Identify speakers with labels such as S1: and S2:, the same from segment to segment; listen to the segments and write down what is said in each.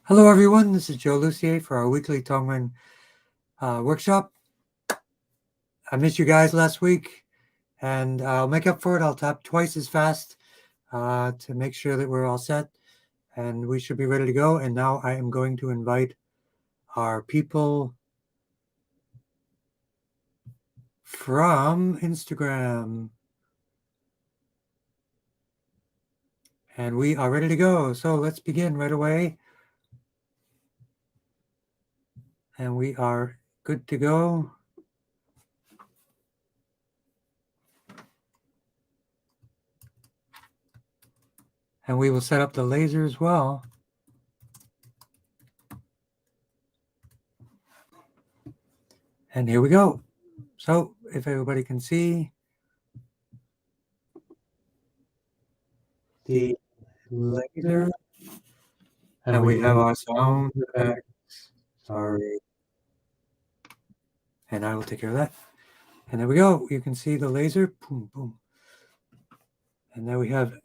S1: Hello, everyone. This is Joe Lucier for our weekly Tongren workshop. I missed you guys last week, and I'll make up for it. I'll tap twice as fast to make sure that we're all set, and we should be ready to go. And now I am going to invite our people from Instagram. And we are ready to go. So let's begin right away. And we are good to go. And we will set up the laser as well. And here we go. So if everybody can see the laser, and we have our sound effects. Sorry. And I will take care of that. And there we go. You can see the laser. Boom, boom. And there we have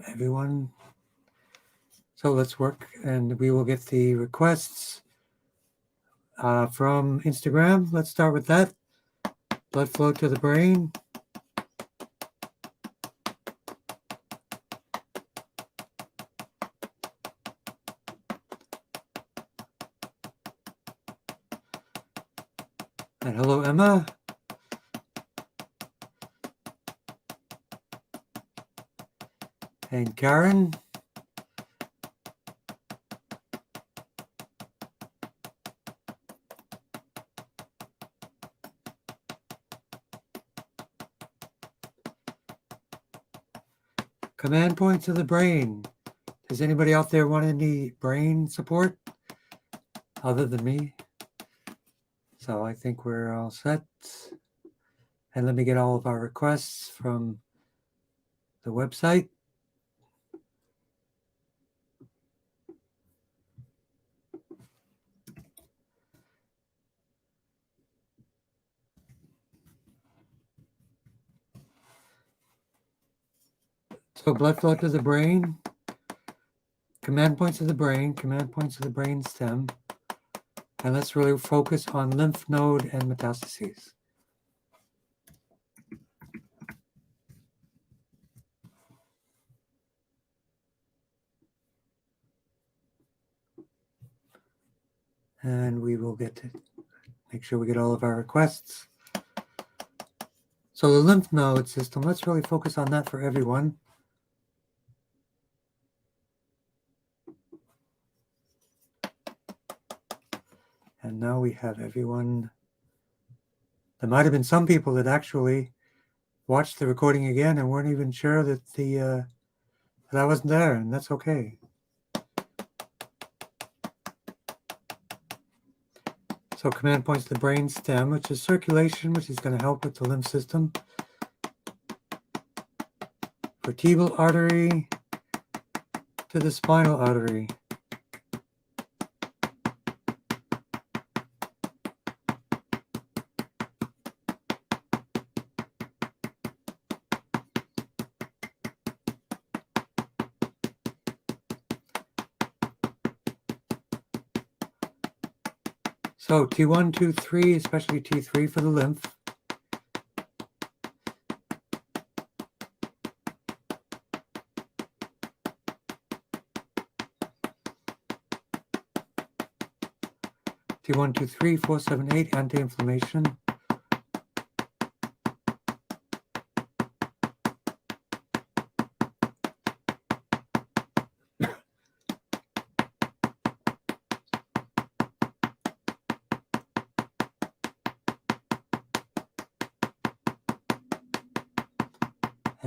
S1: everyone. So let's work, and we will get the requests from Instagram. Let's start with that. Blood flow to the brain. And hello, Emma. And Karen. Command points of the brain. Does anybody out there want any brain support other than me? So I think we're all set. And let me get all of our requests from the website. So blood flow to the brain, command points of the brain, command points of the brain stem. And let's really focus on lymph node and metastases. And we will make sure we get all of our requests. So the lymph node system, let's really focus on that for everyone. And now we have everyone. There might have been some people that actually watched the recording again and weren't even sure that that I wasn't there, and that's okay. So command points to the brain stem, which is circulation, which is going to help with the lymph system. Vertebral artery to the spinal artery. So T1, T3, especially T3 for the lymph. T1, T3, 4, 7, 8, anti-inflammation.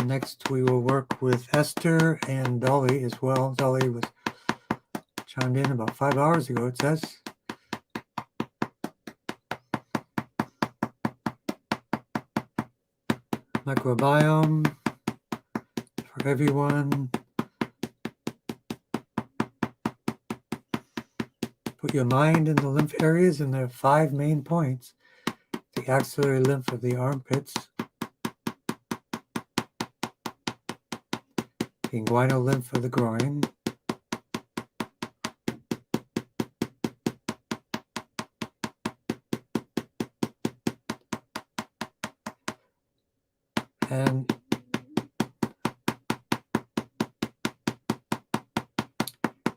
S1: And next we will work with Esther and Dolly as well. Dolly was chimed in about 5 hours ago, it says. Microbiome for everyone. Put your mind in the lymph areas, and there are 5 main points. The axillary lymph of the armpits. The inguinal lymph of the groin. and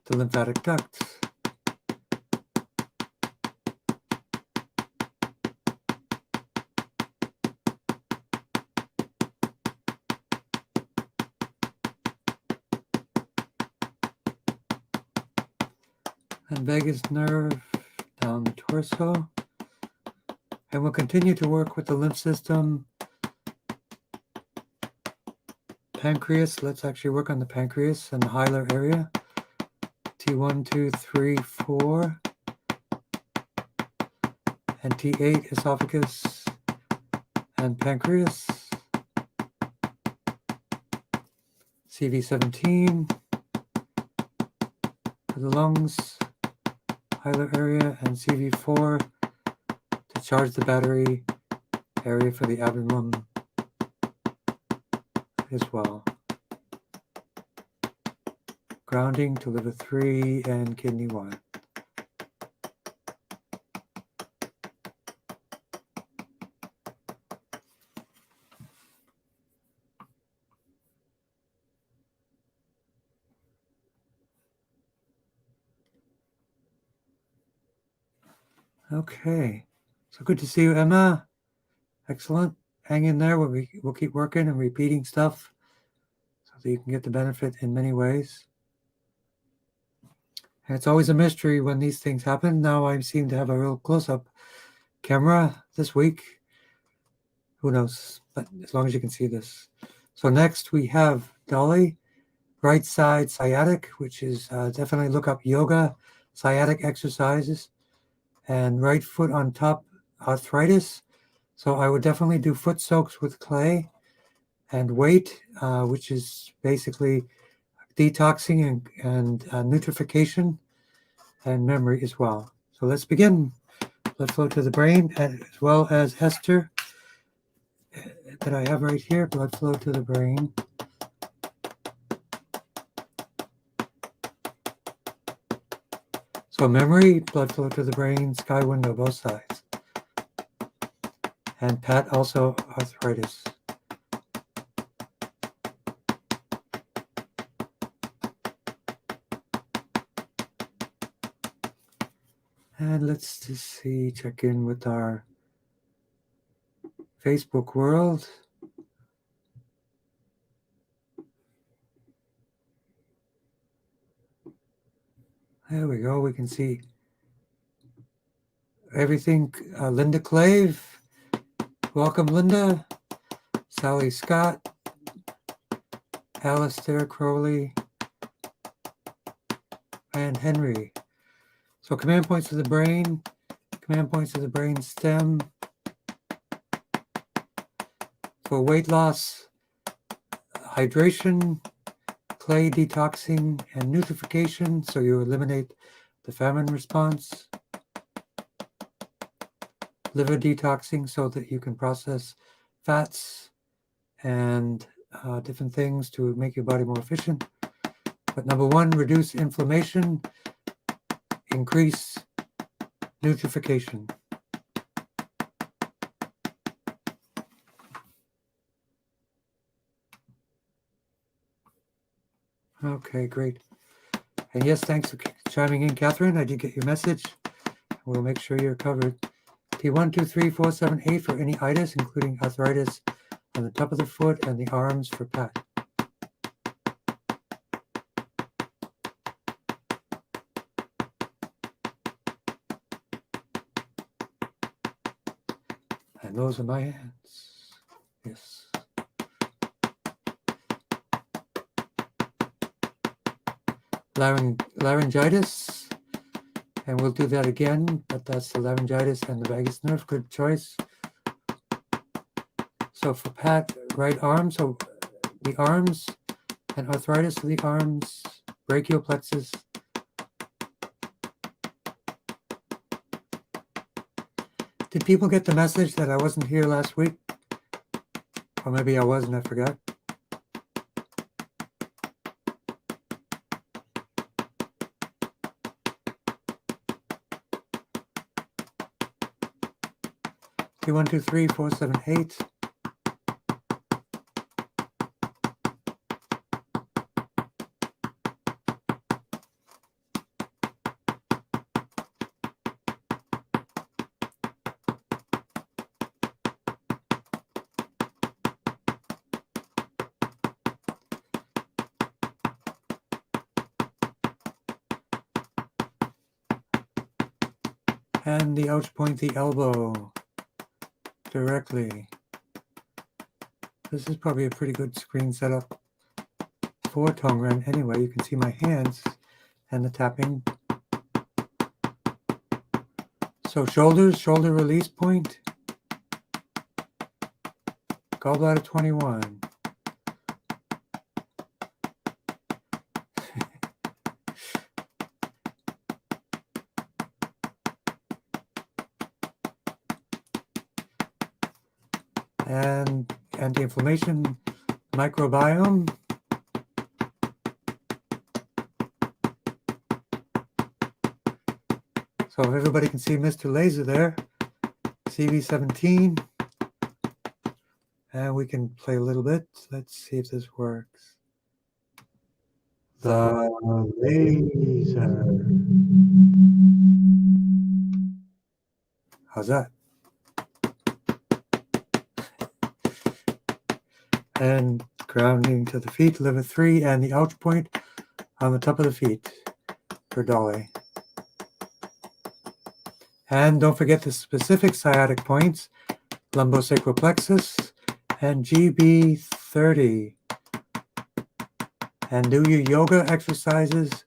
S1: the lymphatic duct. And vagus nerve down the torso. And we'll continue to work with the lymph system. Pancreas, let's actually work on the pancreas and the hilar area. T1, 2, 3, 4. And T8, esophagus and pancreas. CV17 for the lungs, hilar area, and CV4 to charge the battery area for the abdomen as well. Grounding to liver 3 and kidney 1. Okay, so good to see you, Emma. Excellent. Hang in there. We'll keep working and repeating stuff so that you can get the benefit in many ways. And it's always a mystery when these things happen. Now I seem to have a real close-up camera this week. Who knows? But as long as you can see this. So next we have Dolly, right side sciatic, which is definitely look up yoga, sciatic exercises, and right foot on top, arthritis. So I would definitely do foot soaks with clay and weight, which is basically detoxing and nutrification and memory as well. So let's begin. Blood flow to the brain, as well as Esther that I have right here. Blood flow to the brain. So memory, blood flow to the brain, sky window, both sides. And Pat also arthritis. And let's just see, check in with our Facebook world. There we go. We can see everything. Linda Clave. Welcome, Linda. Sally Scott. Alistair Crowley. And Henry. So command points to the brain. Command points to the brain stem. For weight loss, hydration, clay detoxing, and nutrification, so you eliminate the famine response. Liver detoxing, so that you can process fats and different things to make your body more efficient. But number one, reduce inflammation, increase nutrification. Okay, great. And yes, thanks for chiming in, Catherine. I did get your message. We'll make sure you're covered. T1, 2, 3, 4, 7, 8 for any itis, including arthritis on the top of the foot and the arms for Pat. And those are my hands. Yes. Laryngitis, and we'll do that again, but that's the laryngitis and the vagus nerve. Good choice. So for Pat, right arm, so the arms and arthritis of the arms, brachial plexus. Did people get the message that I wasn't here last week? Or maybe I was and I forgot. T1, 2, 3, 4, 7, 8. And the ouch point, the elbow, directly. This is probably a pretty good screen setup for Tongren. Anyway, you can see my hands and the tapping. So shoulders, shoulder release point, gallbladder 21. And anti-inflammation, microbiome. So if everybody can see Mr. Laser there, CV17. And we can play a little bit. Let's see if this works. The laser. How's that? And grounding to the feet, liver 3, and the ouch point on the top of the feet for dolly. And don't forget the specific sciatic points, lumbosacral plexus and GB30. And do your yoga exercises,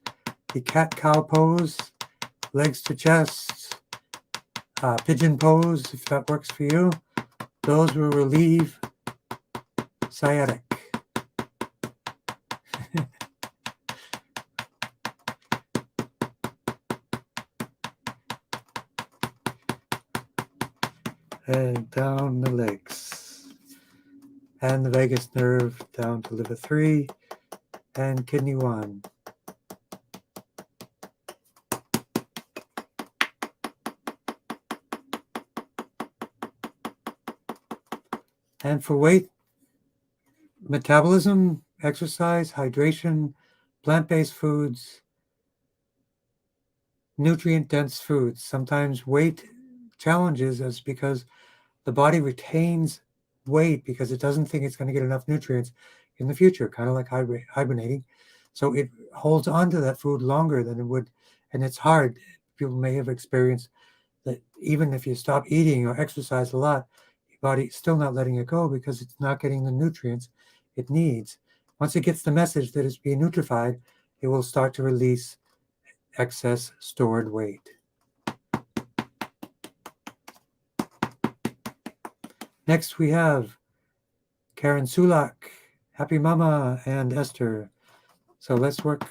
S1: the cat-cow pose, legs to chest, pigeon pose, if that works for you. Those will relieve sciatic. And down the legs. And the vagus nerve down to liver 3 and kidney 1. And for weight, metabolism, exercise, hydration, plant-based foods, nutrient-dense foods. Sometimes weight challenges us because the body retains weight because it doesn't think it's going to get enough nutrients in the future, kind of like hibernating. So it holds on to that food longer than it would, and it's hard. People may have experienced that even if you stop eating or exercise a lot, your body's still not letting it go because it's not getting the nutrients it needs. Once it gets the message that it's being nutrified, it will start to release excess stored weight. Next we have Karen Sulak, Happy Mama, and Esther. So let's work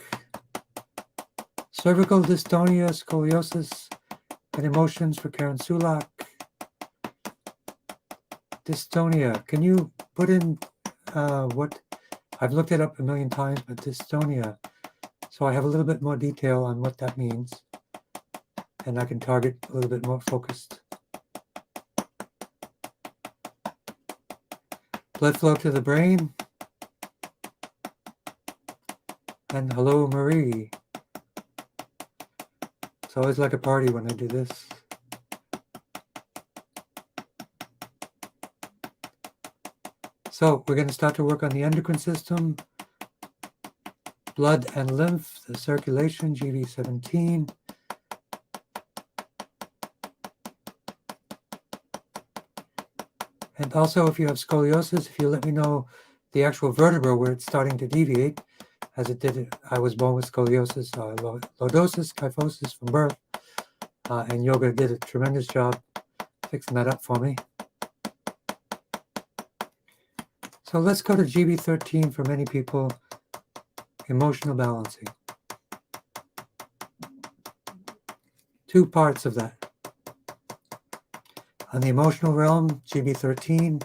S1: cervical dystonia, scoliosis, and emotions for Karen Sulak. Dystonia, can you put in what, I've looked it up a million times, but dystonia. So I have a little bit more detail on what that means, and I can target a little bit more focused. Blood flow to the brain. And hello, Marie. It's always like a party when I do this. So we're going to start to work on the endocrine system, blood and lymph, the circulation, GV17. And also, if you have scoliosis, if you let me know the actual vertebra where it's starting to deviate, as it did, I was born with scoliosis, lordosis, kyphosis from birth, and yoga did a tremendous job fixing that up for me. So let's go to GB13 for many people, emotional balancing. Two parts of that. On the emotional realm, GB13,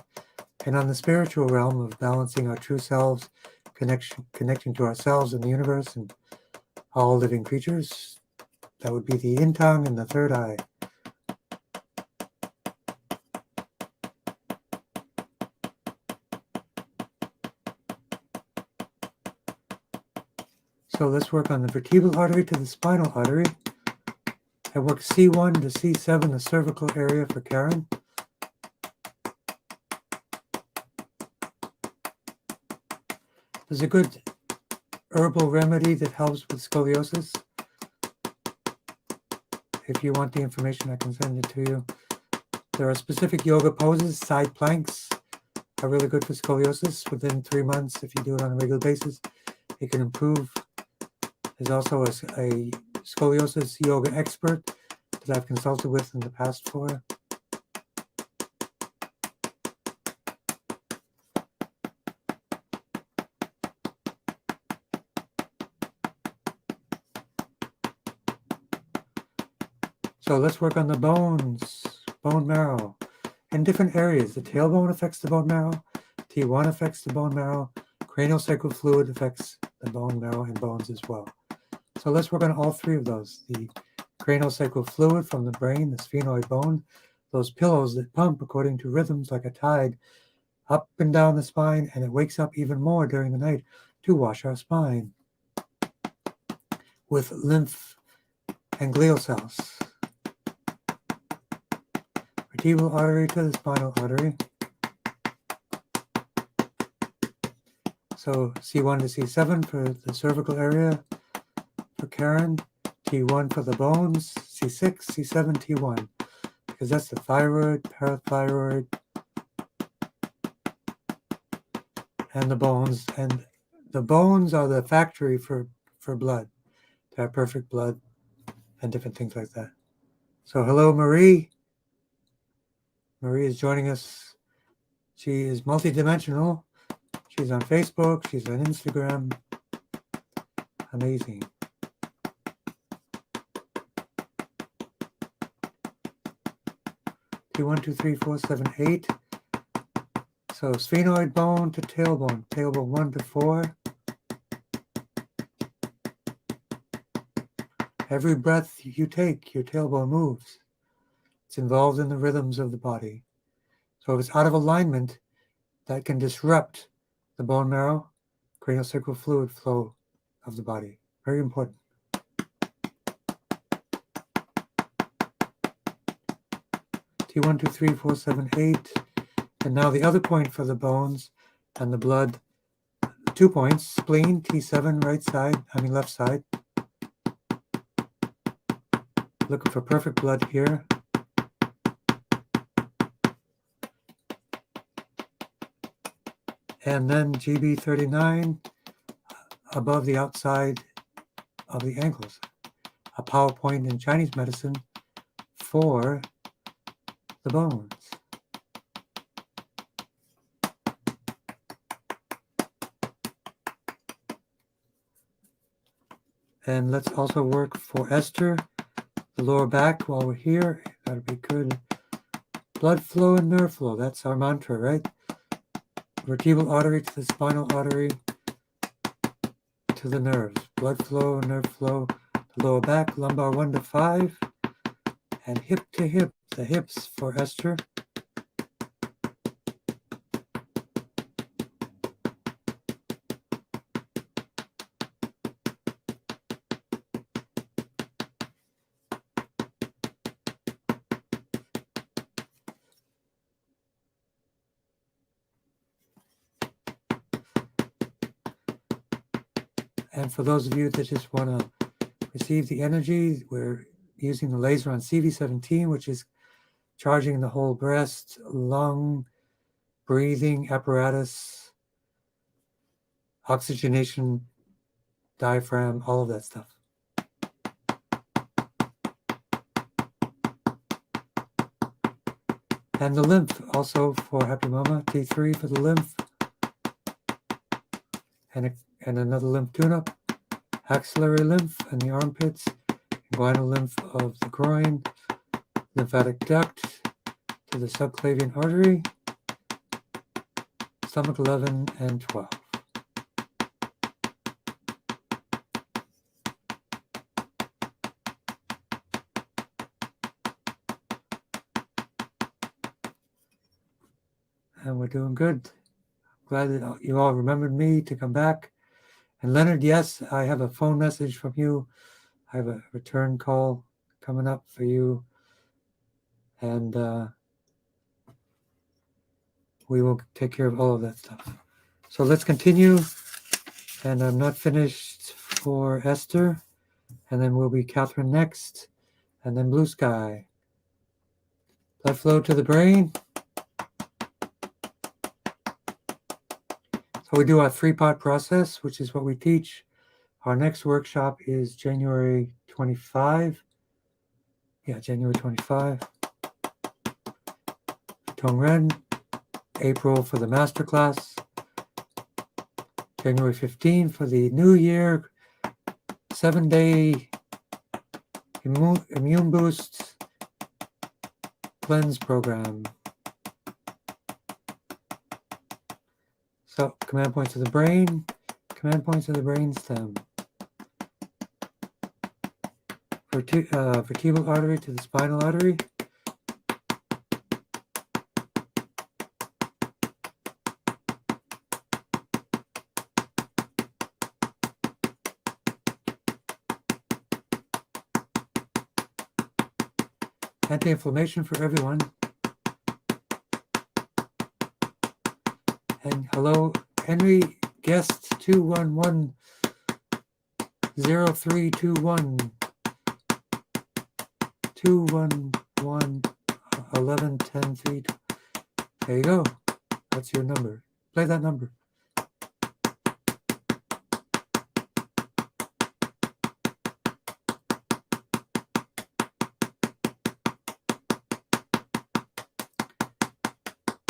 S1: and on the spiritual realm of balancing our true selves, connecting to ourselves and the universe and all living creatures, that would be the yin tongue and the third eye. So let's work on the vertebral artery to the spinal artery. I work C1 to C7, the cervical area for Karen. There's a good herbal remedy that helps with scoliosis. if you want the information, I can send it to you. There are specific yoga poses. Side planks are really good for scoliosis. Within 3 months, if you do it on a regular basis, it can improve. There's also a scoliosis yoga expert that I've consulted with in the past for. So let's work on the bones, bone marrow, in different areas. The tailbone affects the bone marrow, T1 affects the bone marrow, craniosacral fluid affects the bone marrow and bones as well. So let's work on all three of those. The craniosacral fluid from the brain, the sphenoid bone, those pillows that pump according to rhythms like a tide up and down the spine, and it wakes up even more during the night to wash our spine with lymph and glial cells. Vertebral artery to the spinal artery. So C1 to C7 for the cervical area for Karen, T1 for the bones, C6, C7, T1, because that's the thyroid, parathyroid, and the bones. And the bones are the factory for blood, to have perfect blood and different things like that. So hello, Marie. Marie is joining us. She is multidimensional. She's on Facebook. She's on Instagram. Amazing. T1, 2, 3, 4, 7, 8. So sphenoid bone to tailbone. Tailbone 1 to 4. Every breath you take, your tailbone moves. It's involved in the rhythms of the body. So if it's out of alignment, that can disrupt the bone marrow, craniosacral fluid flow of the body. Very important. T1, 2, 3, 4, 7, 8. And now the other point for the bones and the blood, 2 points, spleen, T7, left side. Looking for perfect blood here. And then GB39 above the outside of the ankles. A power point in Chinese medicine for the bones. And let's also work for Esther, the lower back while we're here. That'll be good. Blood flow and nerve flow. That's our mantra, right? Vertebral artery to the spinal artery to the nerves. Blood flow, nerve flow, the lower back, lumbar 1 to 5, and hip to hip, the hips for Esther. And for those of you that just want to receive the energy, we're using the laser on CV17, which is charging the whole breast, lung, breathing apparatus, oxygenation, diaphragm, all of that stuff. And the lymph also for Happy Mama, T3 for the lymph. And another lymph tune-up, axillary lymph in the armpits, inguinal lymph of the groin, lymphatic duct to the subclavian artery, stomach 11 and 12. And we're doing good. Glad that you all remembered me to come back. And Leonard, yes, I have a phone message from you. I have a return call coming up for you. And we will take care of all of that stuff. So let's continue. And I'm not finished for Esther. And then will be Catherine next. and then blue sky. Blood flow to the brain. So we do our 3-part process, which is what we teach. Our next workshop is January 25. Yeah, January 25. Tongren. April for the Masterclass. January 15 for the New Year 7-day immune boost cleanse program. So, command points of the brain, command points of the brain stem. Vertebral artery to the spinal artery. Anti-inflammation for everyone. And hello, Henry, guest 211-0321. 211-11-10-3. There you go. That's your number. Play that number.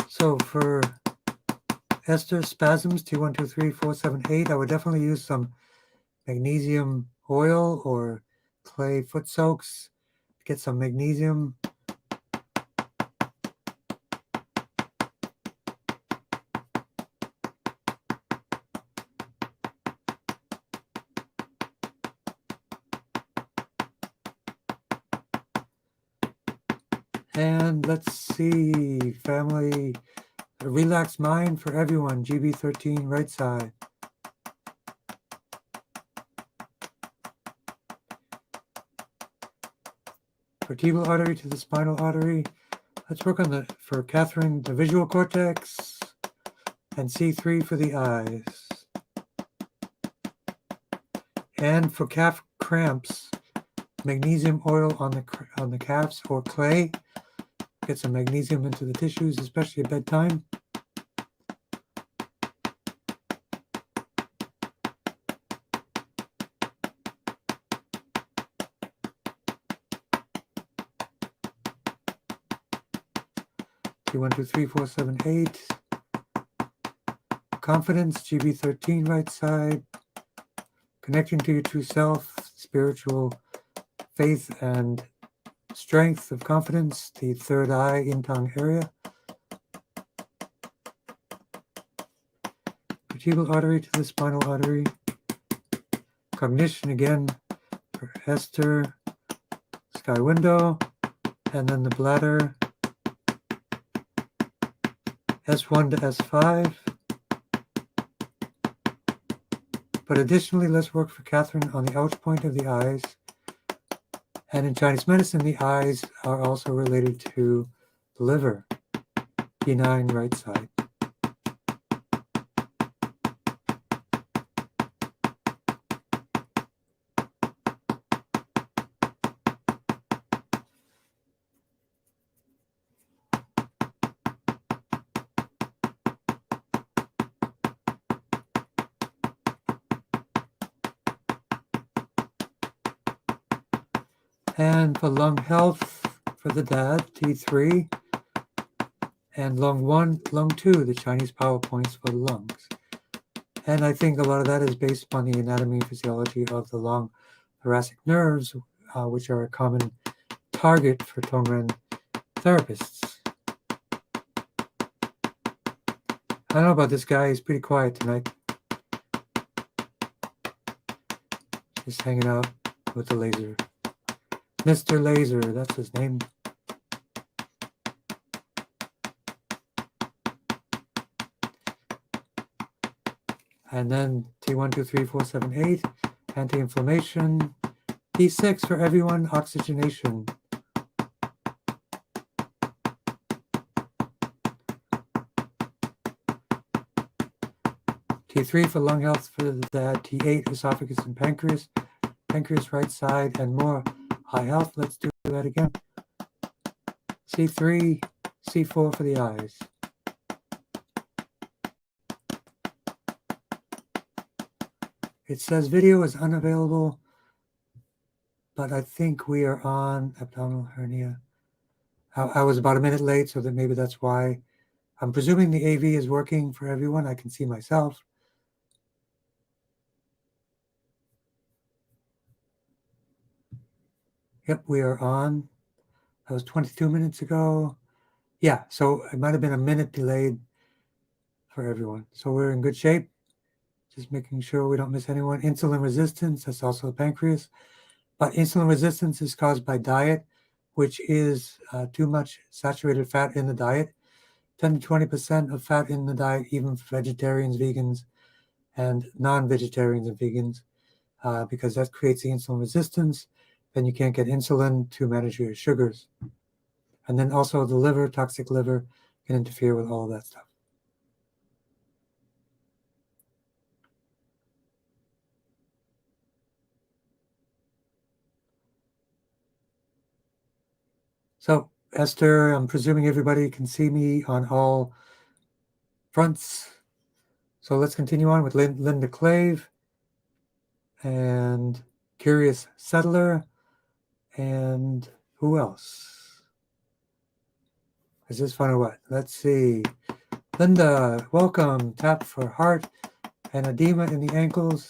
S1: So for Esther spasms, T123478, I would definitely use some magnesium oil or clay foot soaks to get some magnesium. And let's see, family, a relaxed mind for everyone, GB13, right side. Vertebral artery to the spinal artery. Let's work on for Catherine, the visual cortex, and C3 for the eyes. And for calf cramps, magnesium oil on the calves or clay. Get some magnesium into the tissues, especially at bedtime. T123478. Confidence, GB13, right side. Connecting to your true self, spiritual faith and strength of confidence, the third eye, in Tong area. Vertebral artery to the spinal artery. Cognition again for Esther, sky window, and then the bladder, S1 to S5. But additionally, let's work for Catherine on the ouch point of the eyes. And in Chinese medicine, the eyes are also related to the liver, P9, right side. And for lung health, for the dad, T3. And lung 1, lung 2, the Chinese power points for the lungs. And I think a lot of that is based upon the anatomy and physiology of the long thoracic nerves, which are a common target for Tongren therapists. I don't know about this guy, he's pretty quiet tonight. Just hanging out with the laser. Mr. Laser, that's his name. And then T123478, anti-inflammation. T6 for everyone, oxygenation. T3 for lung health for the dad. T8 esophagus and pancreas. Pancreas right side and more. High health, let's do do that again. C3, C4 for the eyes. It says video is unavailable, but I think we are on abdominal hernia. I was about a minute late, so that maybe that's why. I'm presuming the AV is working for everyone. I can see myself. Yep, we are on. That was 22 minutes ago. Yeah, so it might have been a minute delayed for everyone. So we're in good shape. Just making sure we don't miss anyone. Insulin resistance, that's also the pancreas. But insulin resistance is caused by diet, which is too much saturated fat in the diet. 10 to 20% of fat in the diet, even for vegetarians, vegans, and non-vegetarians and vegans, because that creates the insulin resistance. Then you can't get insulin to manage your sugars. And then also the liver, toxic liver, can interfere with all of that stuff. So, Esther, I'm presuming everybody can see me on all fronts. So let's continue on with Linda Clave and Curious Settler. And who else? Is this fun or what? Let's see. Linda, welcome. Tap for heart and edema in the ankles.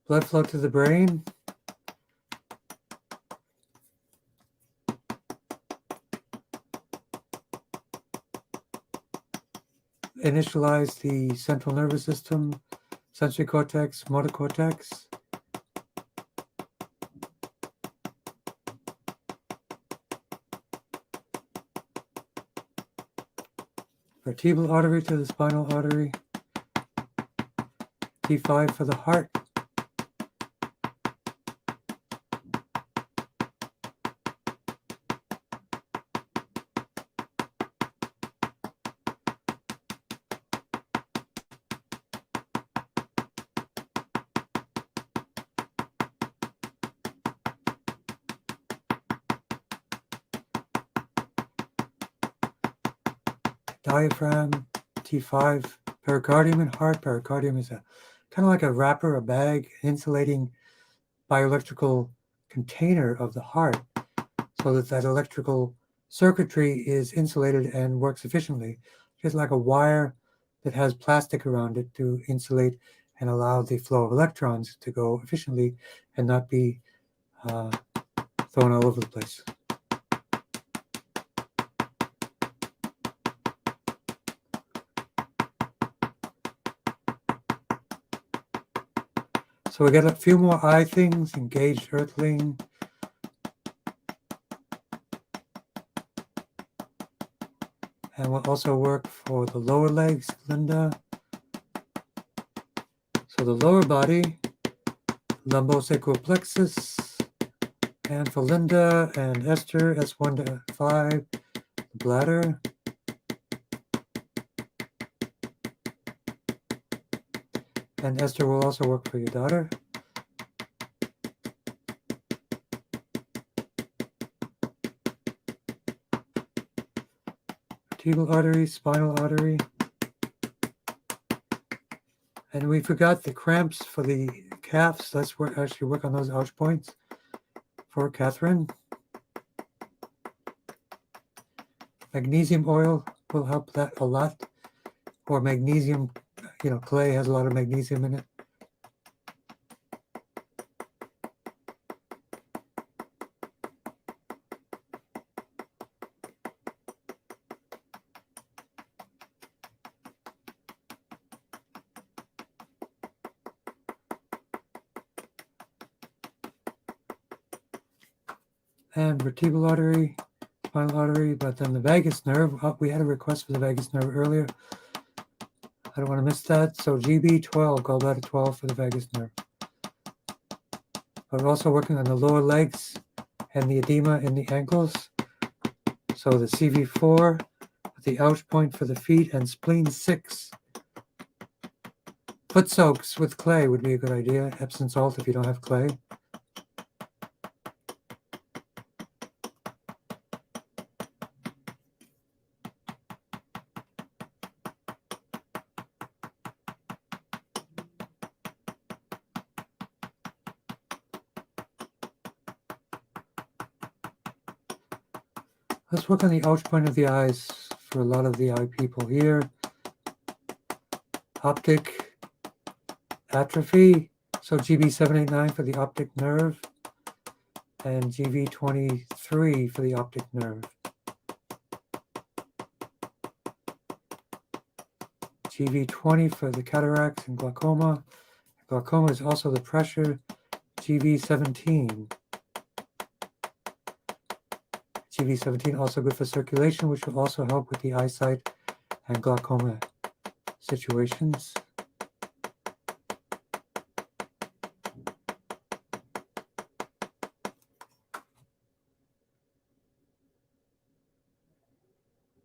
S1: Blood flow to the brain. Initialize the central nervous system, sensory cortex, motor cortex. Vertebral artery to the spinal artery. T5 for the heart. Diaphragm, T5, pericardium and heart. Pericardium is a kind of like a wrapper, a bag, insulating bioelectrical container of the heart, so that electrical circuitry is insulated and works efficiently. Just like a wire that has plastic around it to insulate and allow the flow of electrons to go efficiently and not be thrown all over the place. So we got a few more eye things. Engaged earthling. And we'll also work for the lower legs, Linda. So the lower body, lumbosacral plexus. And for Linda and Esther, S1 to 5, bladder. And Esther will also work for your daughter. Vertebral artery, spinal artery. And we forgot the cramps for the calves. Let's actually work on those ouch points for Catherine. Magnesium oil will help that a lot. Or magnesium, clay has a lot of magnesium in it. And vertebral artery, spinal artery, but then the vagus nerve. We had a request for the vagus nerve earlier. I don't want to miss that. So GB12, gallbladder 12 for the vagus nerve. But we're also working on the lower legs and the edema in the ankles. So the CV4, The ouch point for the feet, and spleen 6. Foot soaks with clay would be a good idea. Epsom salt if you don't have clay. Let's work on the ouch point of the eyes for a lot of the eye people here. Optic atrophy, so GB789 for the optic nerve, and GB23 for the optic nerve. GB20 for the cataracts and glaucoma. Glaucoma is also the pressure, GB17. GB17 also good for circulation, which will also help with the eyesight and glaucoma situations.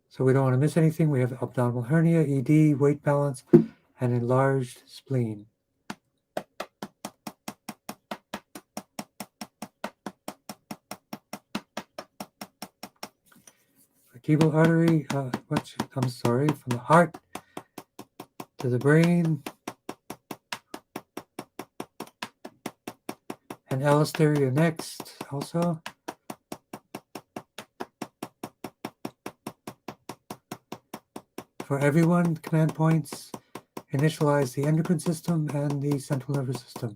S1: So we don't want to miss anything. We have abdominal hernia, ED, weight balance, and enlarged spleen. Vertebral artery, from the heart to the brain. And Alistair next also. For everyone, command points initialize the endocrine system and the central nervous system.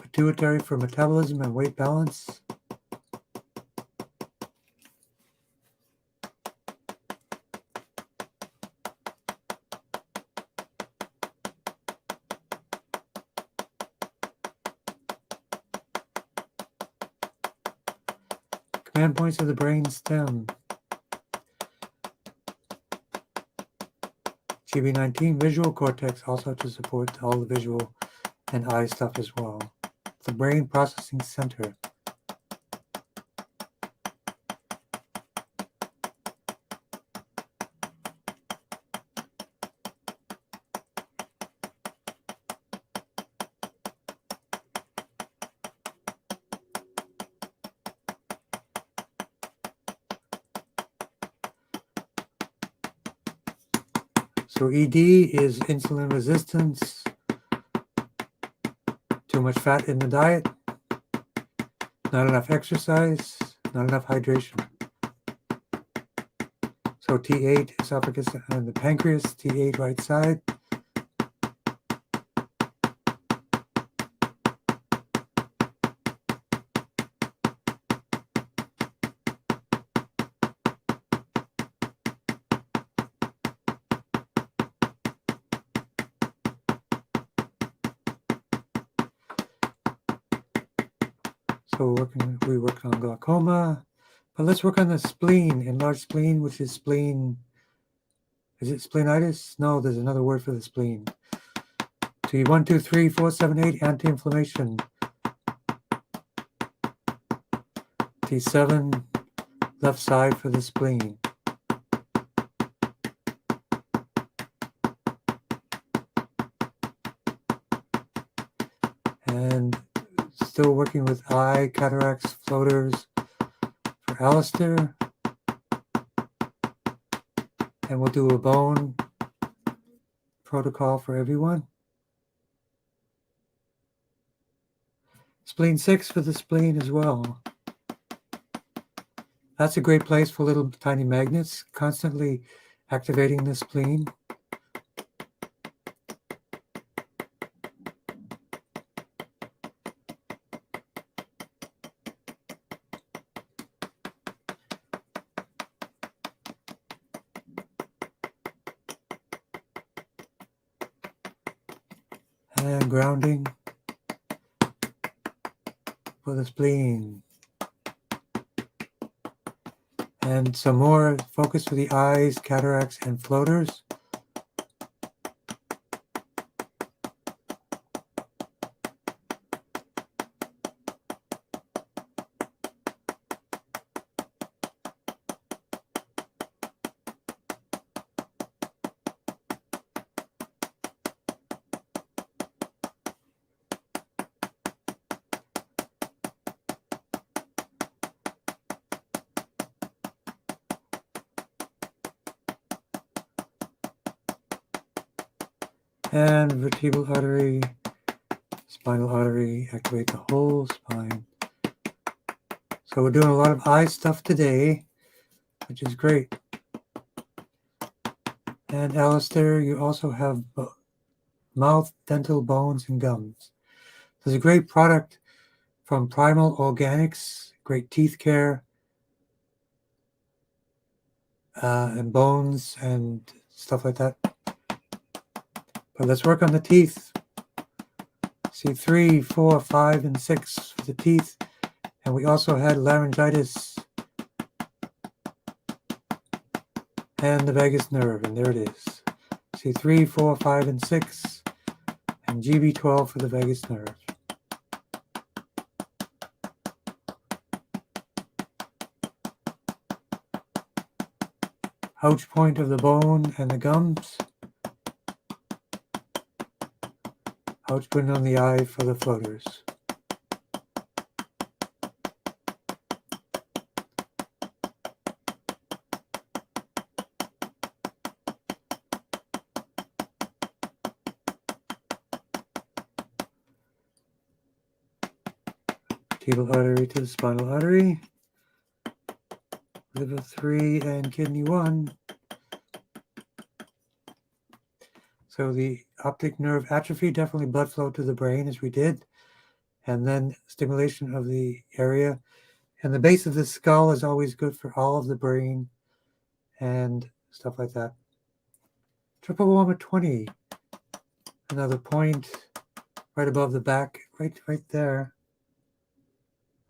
S1: Pituitary for metabolism and weight balance. Command points of the brain stem. GB19 visual cortex, also to support all the visual and eye stuff as well. The brain processing center. So ED is insulin resistance, too much fat in the diet, not enough exercise, not enough hydration. So T8, esophagus and the pancreas, T8 right side. So we work on glaucoma, but let's work on the spleen, enlarged spleen, which is spleen. Is it splenitis? No, there's another word for the spleen. T1, 2, 3, 4, 7, 8, anti-inflammation. T7, left side for the spleen. And still working with eye, cataracts, floaters for Alistair. And we'll do a bone protocol for everyone. Spleen 6 for the spleen as well. That's a great place for little tiny magnets, constantly activating the spleen. And grounding for the spleen. And some more focus for the eyes, cataracts, and floaters. And vertebral artery, spinal artery, activate the whole spine. So we're doing a lot of eye stuff today, which is great. And Alistair, you also have mouth, dental, bones, and gums. There's a great product from Primal Organics, great teeth care, and bones and stuff like that. But let's work on the teeth. See 3, 4, 5, and 6 for the teeth. And we also had laryngitis and the vagus nerve, and there it is. See 3, 4, 5, and 6, and GB12 for the vagus nerve. Ouch point of the bone and the gums. Ouch point on the eye for the floaters. Vertebral artery to the spinal artery. Liver 3 and kidney 1. So the optic nerve atrophy, definitely blood flow to the brain as we did, and then stimulation of the area. And the base of the skull is always good for all of the brain and stuff like that. Triple warmer 20, another point right above the back, right there.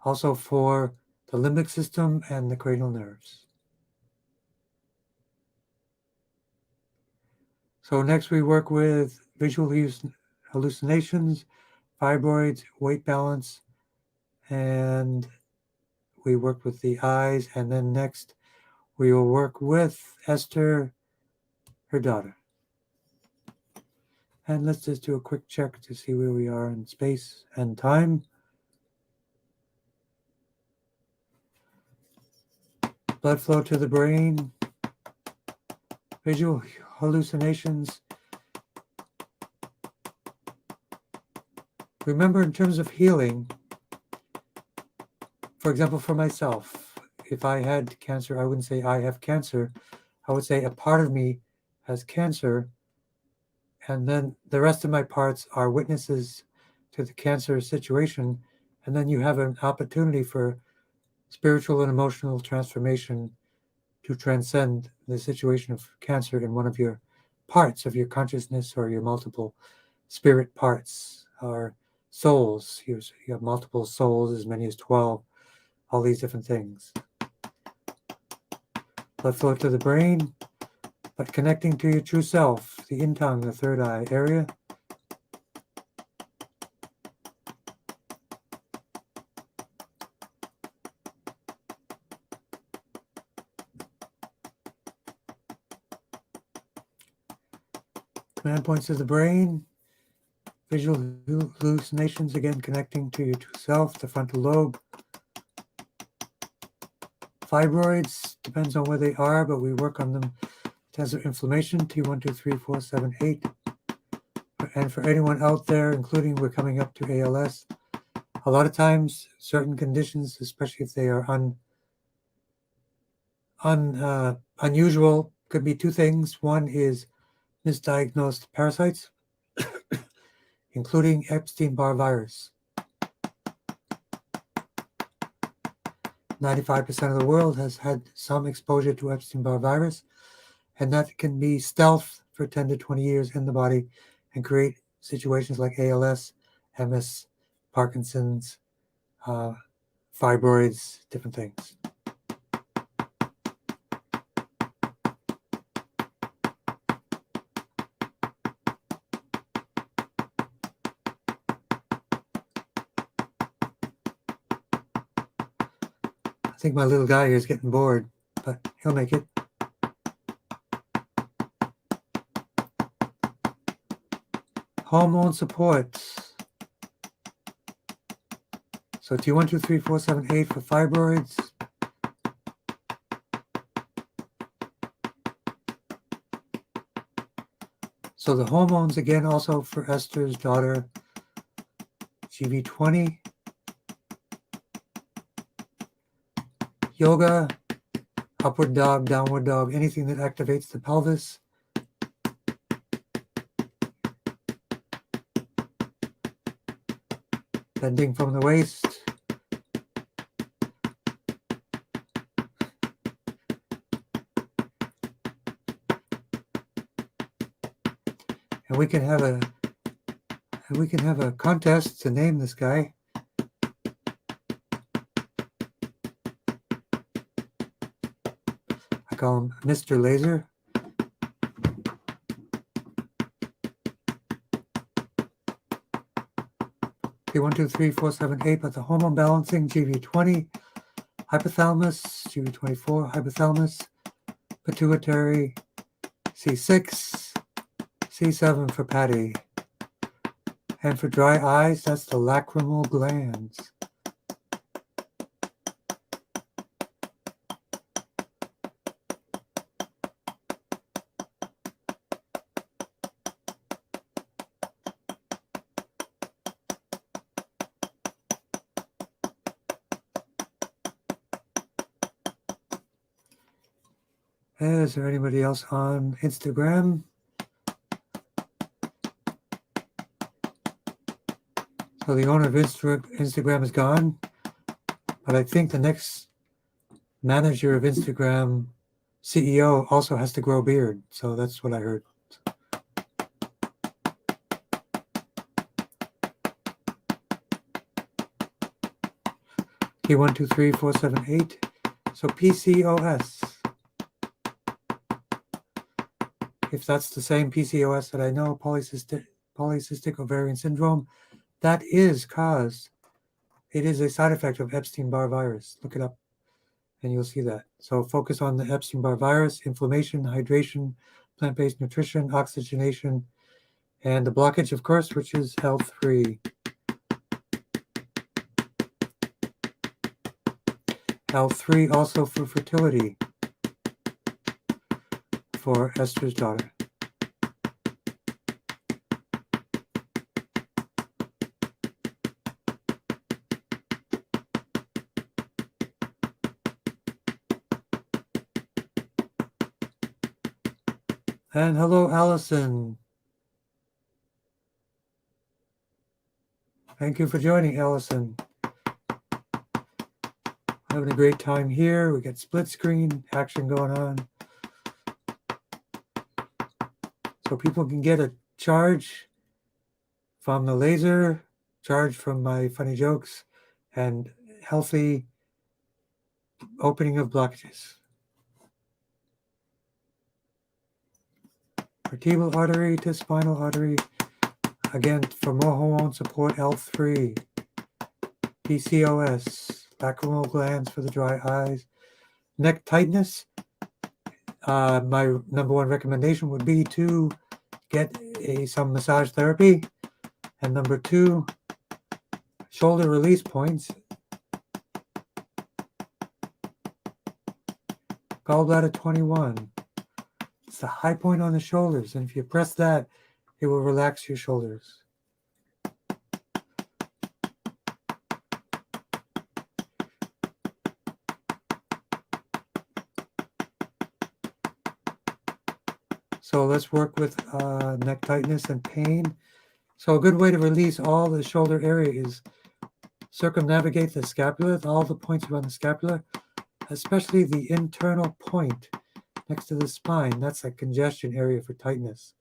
S1: Also for the limbic system and the cranial nerves. So next we work with visual hallucinations, fibroids, weight balance, and we work with the eyes. And then next we will work with Esther, her daughter. And let's just do a quick check to see where we are in space and time. Blood flow to the brain, visual hallucinations. Remember, in terms of healing, for example, for myself, if I had cancer, I wouldn't say I have cancer. I would say a part of me has cancer, and then the rest of my parts are witnesses to the cancer situation, and then you have an opportunity for spiritual and emotional transformation to transcend the situation of cancer in one of your parts of your consciousness or your multiple spirit parts or souls. You have multiple souls, as many as 12, all these different things. Blood flow to the brain, but connecting to your true self, the yin tongue, the third eye area. Command points to the brain, visual hallucinations, again connecting to your true self, the frontal lobe. Fibroids, depends on where they are, but we work on them in terms of inflammation, T1, 2, 3, 4, 7, 8. And for anyone out there, including we're coming up to ALS, a lot of times certain conditions, especially if they are unusual, could be two things. One is misdiagnosed parasites, including Epstein-Barr virus. 95% of the world has had some exposure to Epstein-Barr virus, and that can be stealth for 10 to 20 years in the body and create situations like ALS, MS, Parkinson's, fibroids, different things. I think my little guy here is getting bored, but he'll make it. Hormone support. So T1, 2, 3, 4, 7, 8 for fibroids. So the hormones again, also for Esther's daughter, GV20, yoga, upward dog, downward dog, anything that activates the pelvis. Bending from the waist. And we can have a contest to name this guy. I call him Mr. Laser. Okay, 1, 2, 3, 4, 7, 8, but the hormone balancing, GV20, hypothalamus, GV24, hypothalamus, pituitary, C6, C7 for Patty. And for dry eyes, that's the lacrimal glands. Is there anybody else on Instagram? So the owner of Instagram is gone, but I think the next manager of Instagram, CEO, also has to grow a beard. So that's what I heard. Okay, 1, 2, 3, 4, 7, 8. So PCOS. If that's the same PCOS that I know, polycystic ovarian syndrome, that is caused. It is a side effect of Epstein-Barr virus. Look it up and you'll see that. So focus on the Epstein-Barr virus, inflammation, hydration, plant-based nutrition, oxygenation, and the blockage, of course, which is L3. L3 also for fertility for Esther's daughter. And hello, Allison. Thank you for joining, Allison. Having a great time here. We got split screen action going on. So people can get a charge from the laser, charge from my funny jokes, and healthy opening of blockages. Vertebral artery to spinal artery. Again, for more hormone support, L3, PCOS, lacrimal glands for the dry eyes, neck tightness. My number one recommendation would be to get some massage therapy. And number 2, shoulder release points. Gallbladder 21. It's the high point on the shoulders. And if you press that, it will relax your shoulders. So let's work with neck tightness and pain. So a good way to release all the shoulder area is circumnavigate the scapula, all the points around the scapula, especially the internal point next to the spine. That's a congestion area for tightness.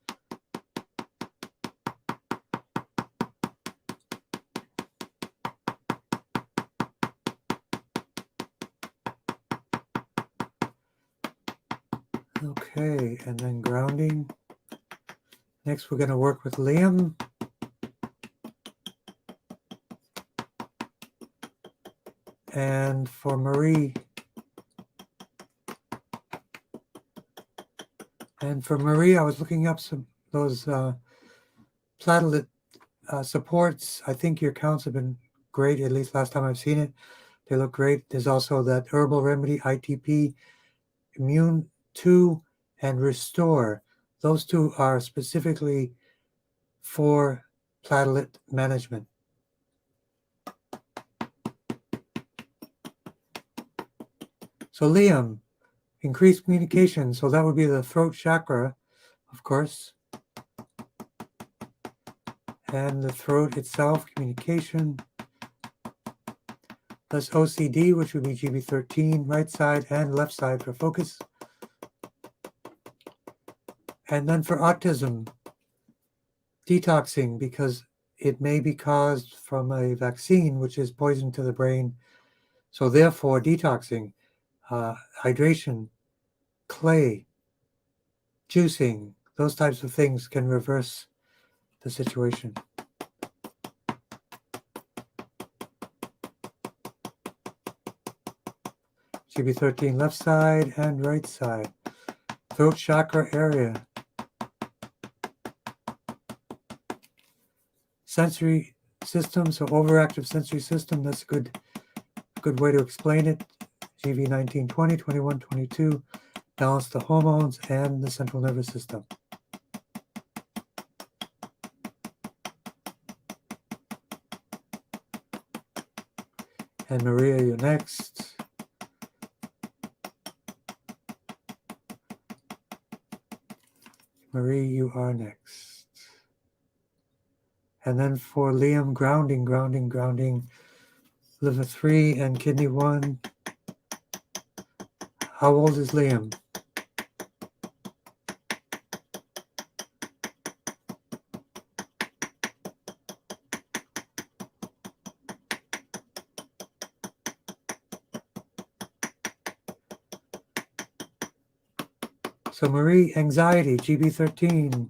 S1: Okay, and then grounding. Next, we're going to work with Liam. And for Marie. And for Marie, I was looking up those platelet supports. I think your counts have been great, at least last time I've seen it. They look great. There's also that herbal remedy, ITP, Immune 2, and Restore. Those two are specifically for platelet management. So Liam, increased communication. So that would be the throat chakra, of course. And the throat itself, communication. Plus OCD, which would be GB13, right side and left side for focus. And then for autism, detoxing, because it may be caused from a vaccine, which is poison to the brain. So therefore, detoxing, hydration, clay, juicing, those types of things can reverse the situation. GB13 left side and right side. Throat chakra area. Sensory system, so overactive sensory system, that's a good way to explain it. GV 19, 20, 21, 22, balance the hormones and the central nervous system. And Maria, you're next. Marie, you are next. And then for Liam, grounding, liver 3 and kidney 1. How old is Liam? So Marie, anxiety, GB13.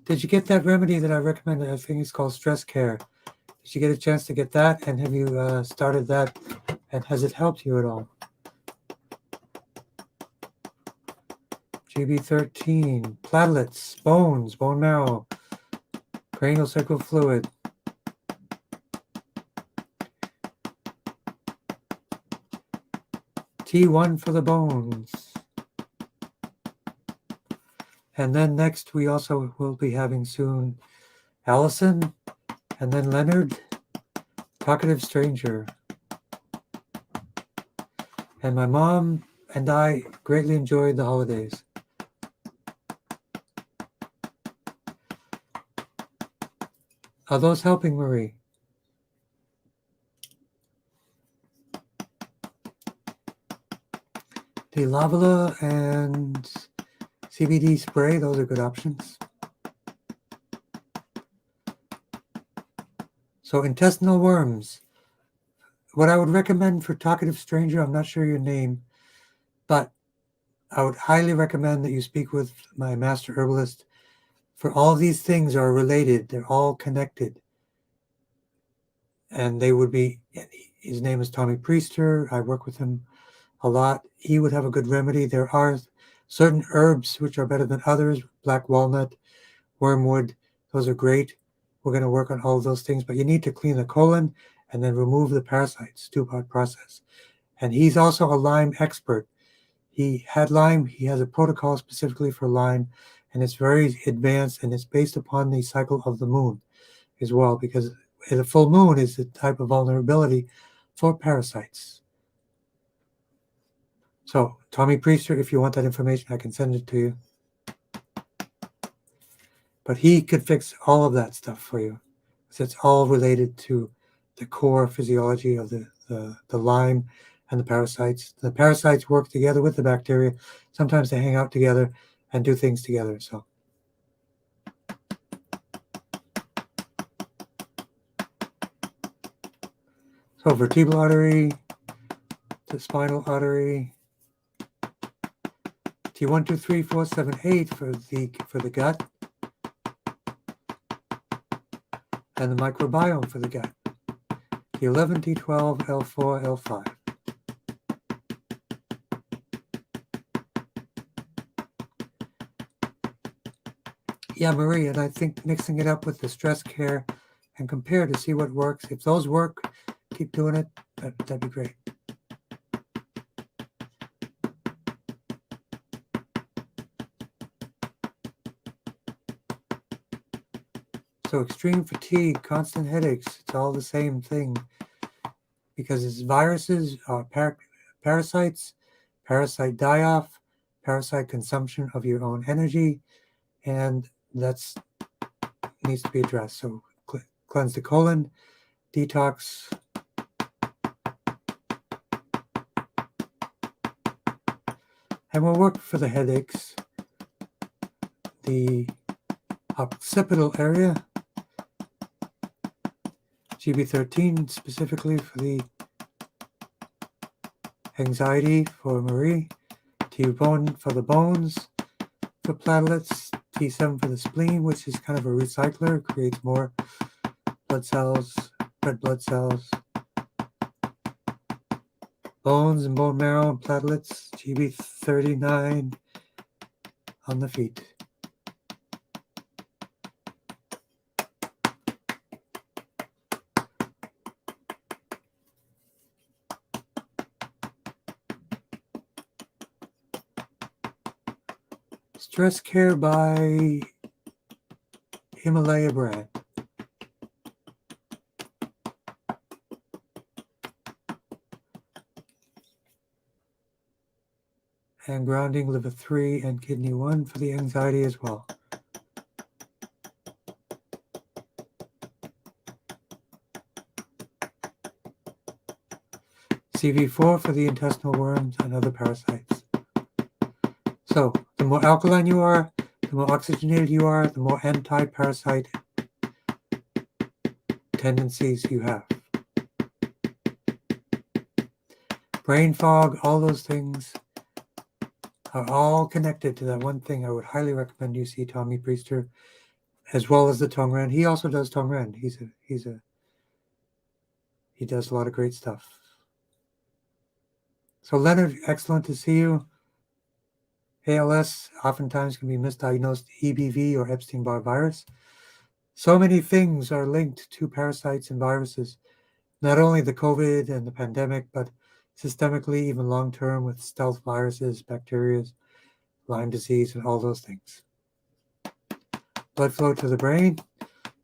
S1: Did you get that remedy that I recommended? I think it's called stress care. Did you get a chance to get that? And have you started that? And has it helped you at all? GB13, platelets, bones, bone marrow, cranial sacral fluid. T1 for the bones. And then next we also will be having soon Allison, and then Leonard, talkative stranger. And my mom and I greatly enjoyed the holidays. Are those helping, Marie? The lavula and CBD spray, those are good options. So intestinal worms. What I would recommend for talkative stranger, I'm not sure your name, but I would highly recommend that you speak with my master herbalist. For all these things are related. They're all connected. And they would be, his name is Tommy Priester. I work with him a lot. He would have a good remedy. There are certain herbs which are better than others. Black walnut, wormwood, those are great. We're going to work on all of those things, but you need to clean the colon and then remove the parasites, two-part process. And he's also a Lyme expert. He had Lyme. He has a protocol specifically for Lyme, and it's very advanced, and it's based upon the cycle of the moon as well, because the full moon is the type of vulnerability for parasites. So, Tommy Priester, if you want that information, I can send it to you. But he could fix all of that stuff for you. So it's all related to the core physiology of the Lyme and the parasites. The parasites work together with the bacteria. Sometimes they hang out together and do things together. So vertebral artery, the spinal artery, T1, 2, 3, 4, 7, 8 for the gut, and the microbiome for the gut. T11, T12, L4, L5. Yeah, Marie, and I think mixing it up with the stress care and compare to see what works. If those work, keep doing it. That'd be great. So extreme fatigue, constant headaches, it's all the same thing. Because it's viruses, parasites, parasite die-off, parasite consumption of your own energy, and that's needs to be addressed. So cleanse the colon, detox, and we'll work for the headaches, the occipital area, GB13 specifically for the anxiety for Marie, T1 for the bones, for platelets, T7 for the spleen, which is kind of a recycler, creates more blood cells, red blood cells, bones and bone marrow and platelets, GB39 on the feet. Stress Care by Himalaya brand. And grounding liver 3 and kidney 1 for the anxiety as well. CV4 for the intestinal worms and other parasites. So the more alkaline you are, the more oxygenated you are, the more anti-parasite tendencies you have. Brain fog, all those things are all connected to that one thing. I would highly recommend you see Tommy Priester, as well as the Tongren. He also does Tongren. He does a lot of great stuff. So Leonard, excellent to see you. ALS oftentimes can be misdiagnosed EBV or Epstein-Barr virus. So many things are linked to parasites and viruses, not only the COVID and the pandemic, but systemically, even long-term with stealth viruses, bacteria, Lyme disease, and all those things. Blood flow to the brain,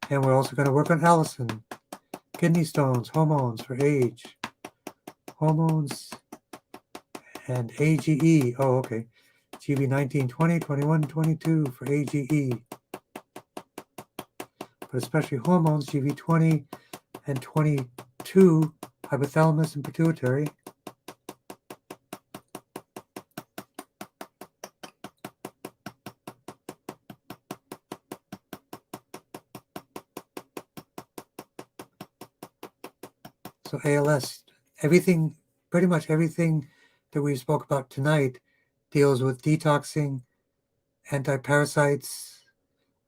S1: and we're also going to work on Allison, kidney stones, hormones for age, hormones, and AGE. Oh, okay. GB 19, 20, 21, 22 for AGE. But especially hormones, GB 20 and 22, hypothalamus and pituitary. So ALS, everything, pretty much everything that we spoke about tonight deals with detoxing, anti-parasites,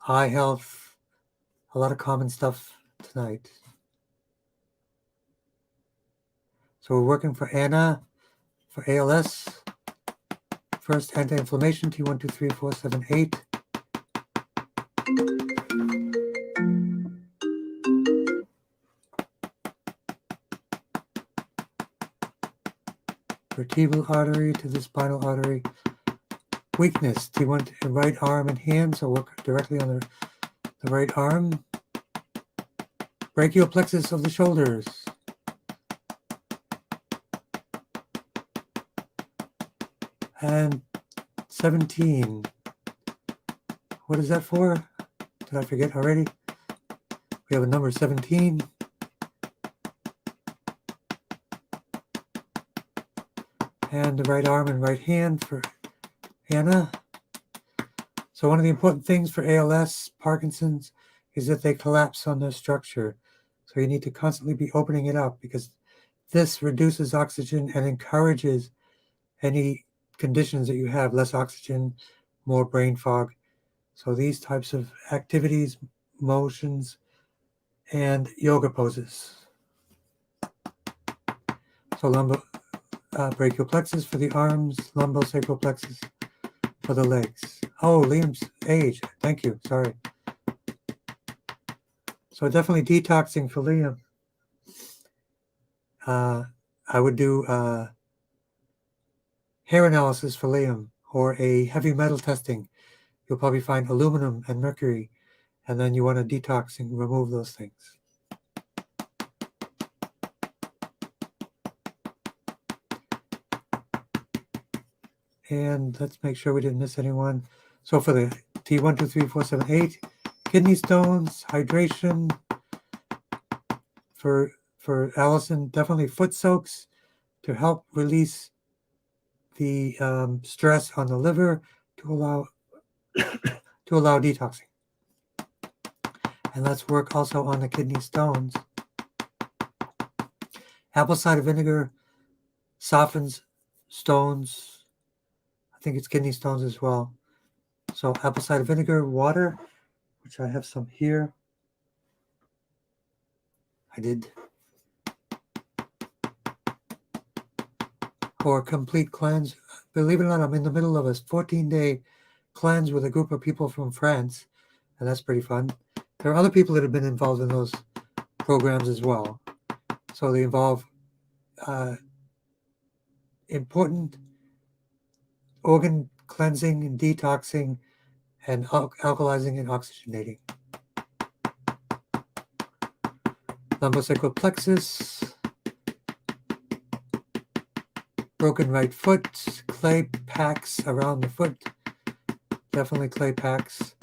S1: eye health, a lot of common stuff tonight. So we're working for Anna for ALS. First, anti-inflammation, T1, 2, 3, 4, 7, 8. Vertebral artery to the spinal artery. Weakness, T1 to right arm and hand, so work directly on the right arm. Brachial plexus of the shoulders. And 17. What is that for? Did I forget already? We have a number 17. And the right arm and right hand for Hannah. So one of the important things for ALS, Parkinson's, is that they collapse on their structure. So you need to constantly be opening it up because this reduces oxygen and encourages any conditions that you have, less oxygen, more brain fog. So these types of activities, motions, and yoga poses. So brachial plexus for the arms, lumbosacral plexus for the legs. Oh, Liam's age. Thank you. Sorry. So definitely detoxing for Liam. I would do hair analysis for Liam or a heavy metal testing. You'll probably find aluminum and mercury and then you want to detox and remove those things. And let's make sure we didn't miss anyone. So for the T1, 2, 3, 4, 7, 8, kidney stones, hydration. For Allison, definitely foot soaks to help release the stress on the liver to allow detoxing. And let's work also on the kidney stones. Apple cider vinegar softens stones. I think it's kidney stones as well. So apple cider vinegar, water, which I have some here. I did. Or complete cleanse. Believe it or not, I'm in the middle of a 14-day cleanse with a group of people from France, and that's pretty fun. There are other people that have been involved in those programs as well. So they involve important organ cleansing and detoxing and alkalizing and oxygenating. Lumbosacral plexus, broken right foot, clay packs around the foot, definitely clay packs.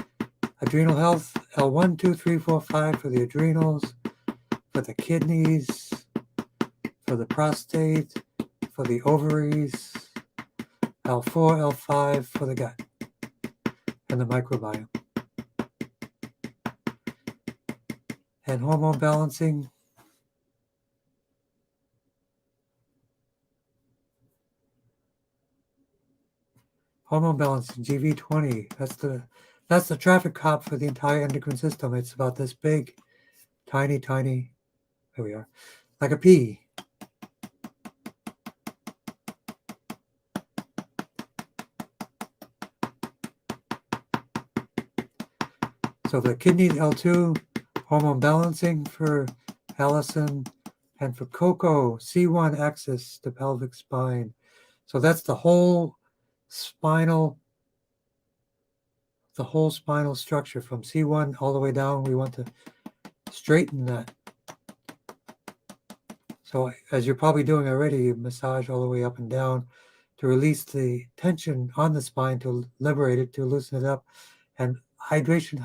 S1: Adrenal health, L1, 2, 3, 4, 5 for the adrenals, for the kidneys, for the prostate, for the ovaries, L4, L5 for the gut, and the microbiome. And hormone balancing, GV20. That's the traffic cop for the entire endocrine system. It's about this big, tiny. Here we are, like a pea. So the kidney L2, hormone balancing for Allison, and for Coco, C1 axis to pelvic spine. So that's the whole spinal structure from C1 all the way down. We want to straighten that. So as you're probably doing already, you massage all the way up and down to release the tension on the spine, to liberate it, to loosen it up. And hydration,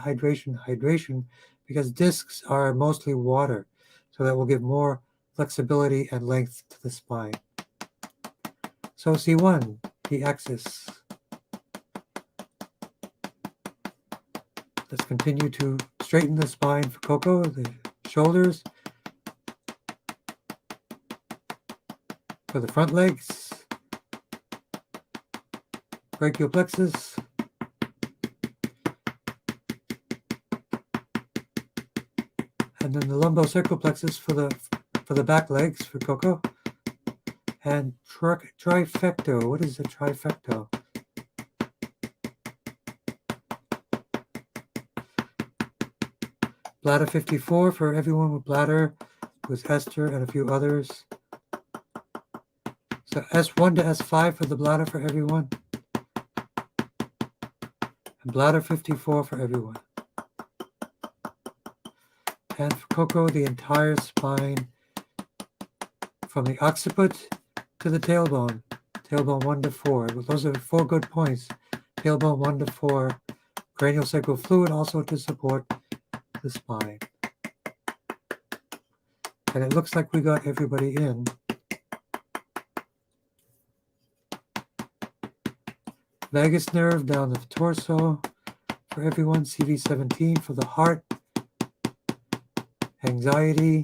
S1: because discs are mostly water. So that will give more flexibility and length to the spine. So C1, the axis. Let's continue to straighten the spine for Coco, the shoulders, for the front legs, brachial plexus, and then the lumbosacral plexus for the back legs for Coco, and trifecto. What is a trifecto? Bladder 54 for everyone with bladder, with Esther and a few others. So S1 to S5 for the bladder for everyone. And bladder 54 for everyone. And for Coco, the entire spine from the occiput to the tailbone. Tailbone 1 to 4. Those are 4 good points. Tailbone 1 to 4. Cranial sacral fluid also to support the spine. And it looks like we got everybody in. Vagus nerve down the torso for everyone. CV17 for the heart. Anxiety.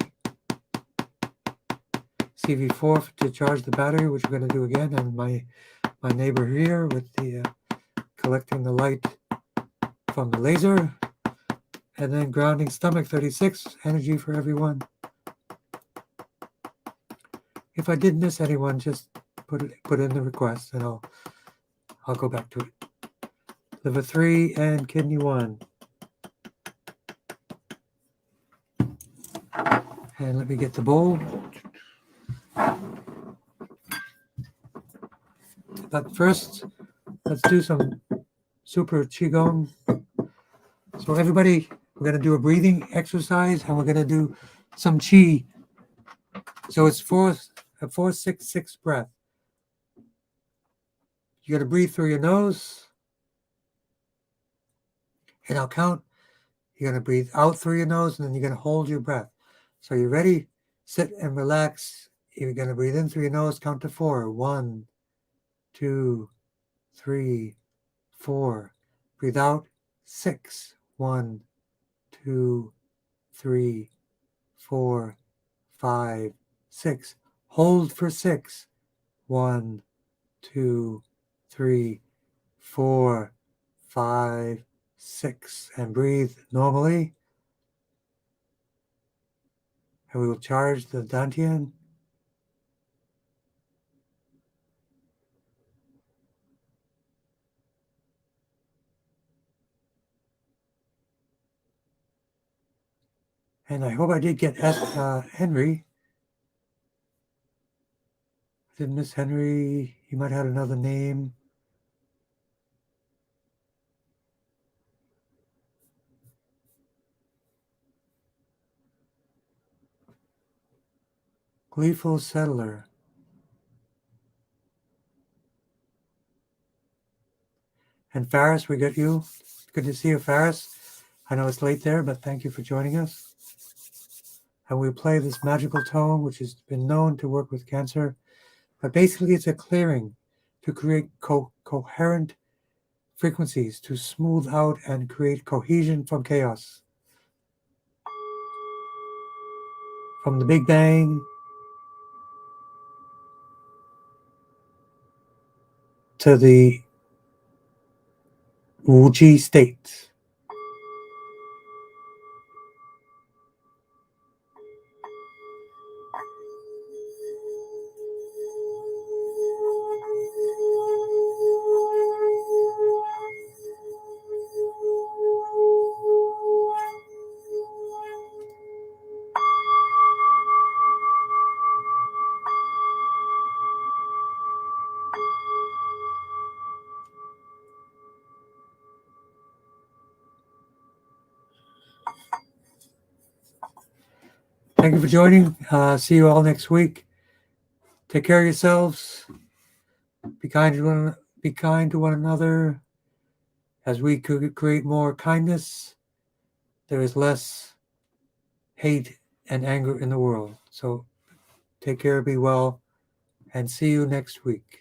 S1: CV4 to charge the battery, which we're going to do again. And my neighbor here with the collecting the light from the laser. And then grounding stomach 36, energy for everyone. If I did miss anyone, just put in the request, and I'll go back to it. Liver 3 and kidney 1. And let me get the bowl. But first, let's do some super Qigong. So everybody We're going to do a breathing exercise, and we're going to do some Qi. So it's 4-6-6 breath. You got to breathe through your nose, and I'll count. You're going to breathe out through your nose, and then you're going to hold your breath. So you're ready? Sit and relax. You're going to breathe in through your nose, count to 4. 1, 2, 3, 4. Breathe out. 6. 1, 2, 3, 4, 5, 6. Hold for 6. 1, 2, 3, 4, 5, 6. And breathe normally. And we will charge the dantian. And I hope I did get Henry. Did Miss Henry? You might have had another name. Gleeful Settler. And Faris, we got you. Good to see you, Faris. I know it's late there, but thank you for joining us. And we play this magical tone, which has been known to work with cancer. But basically, it's a clearing to create coherent frequencies, to smooth out and create cohesion from chaos. From the Big Bang to the Wuji state. Thank you for joining. See you all next week. Take care of yourselves. Be kind to one another. As we could create more kindness, there is less hate and anger in the world. So take care, be well, and see you next week.